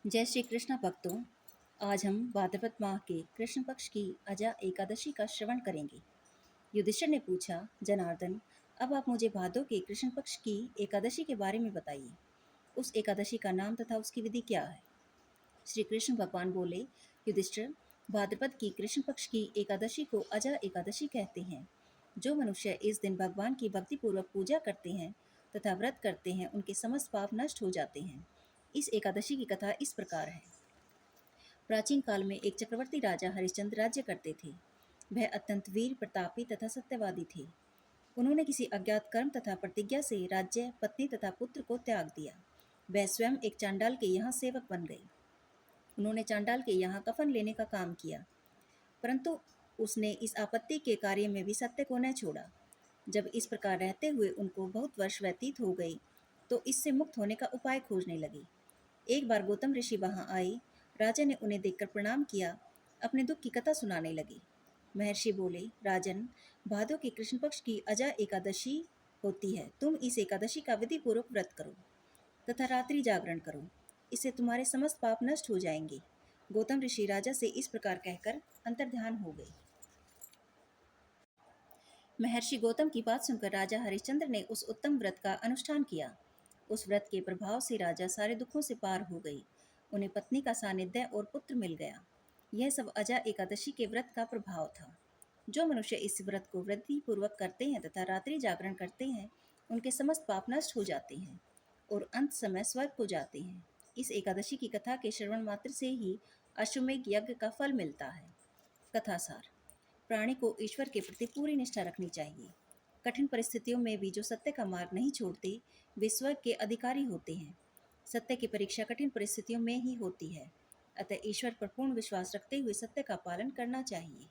जय श्री कृष्ण भक्तों। आज हम भाद्रपद माह के कृष्ण पक्ष की अजा एकादशी का श्रवण करेंगे। युधिष्ठिर ने पूछा, जनार्दन, अब आप मुझे भादों के कृष्ण पक्ष की एकादशी के बारे में बताइए। उस एकादशी का नाम तथा उसकी विधि क्या है? श्री कृष्ण भगवान बोले, युधिष्ठिर, भाद्रपद की कृष्ण पक्ष की एकादशी को अजा एकादशी कहते हैं। जो मनुष्य इस दिन भगवान की भक्तिपूर्वक पूजा करते हैं तथा व्रत करते हैं, उनके समस्त पाप नष्ट हो जाते हैं। इस एकादशी की कथा इस प्रकार है। प्राचीन काल में एक चक्रवर्ती राजा हरिश्चंद्र राज्य करते थे। वह अत्यंत वीर, प्रतापी तथा सत्यवादी थे। उन्होंने किसी अज्ञात कर्म तथा प्रतिज्ञा से राज्य, पत्नी तथा पुत्र को त्याग दिया। वह स्वयं एक चांडाल के यहाँ सेवक बन गए। उन्होंने चांडाल के यहाँ कफन लेने का काम किया, परंतु उसने इस आपत्ति के कार्य में भी सत्य को न छोड़ा। जब इस प्रकार रहते हुए उनको बहुत वर्ष व्यतीत हो गए, तो इससे मुक्त होने का उपाय खोजने लगे। एक बार गौतम ऋषि वहां आए। राजा ने उन्हें देखकर प्रणाम किया, अपने दुख की कथा सुनाने लगे। महर्षि बोले, राजन, भादों के कृष्ण पक्ष की अजा एकादशी होती है। तुम इस एकादशी का विधि पूर्वक व्रत करो तथा रात्रि जागरण करो। इससे तुम्हारे समस्त पाप नष्ट हो जाएंगे। गौतम ऋषि राजा से इस प्रकार कहकर अंतर्ध्यान हो गए। महर्षि गौतम की बात सुनकर राजा हरिश्चंद्र ने उस उत्तम व्रत का अनुष्ठान किया। उस व्रत के प्रभाव से राजा सारे दुखों से पार हो गई। उन्हें पत्नी का सानिध्य और पुत्र मिल गया। यह सब अजा एकादशी के व्रत का प्रभाव था। जो मनुष्य इस व्रत को वृद्धि पूर्वक करते हैं तथा रात्रि जागरण करते हैं, उनके समस्त पाप नष्ट हो जाते हैं और अंत समय स्वर्ग को जाते हैं। इस एकादशी की कथा के श्रवण मात्र से ही अश्वमेध यज्ञ का फल मिलता है। कथासार। प्राणी को ईश्वर के प्रति पूरी निष्ठा रखनी चाहिए। कठिन परिस्थितियों में भी जो सत्य का मार्ग नहीं छोड़ते, वे स्वर्ग के अधिकारी होते हैं। सत्य की परीक्षा कठिन परिस्थितियों में ही होती है, अतः ईश्वर पर पूर्ण विश्वास रखते हुए सत्य का पालन करना चाहिए।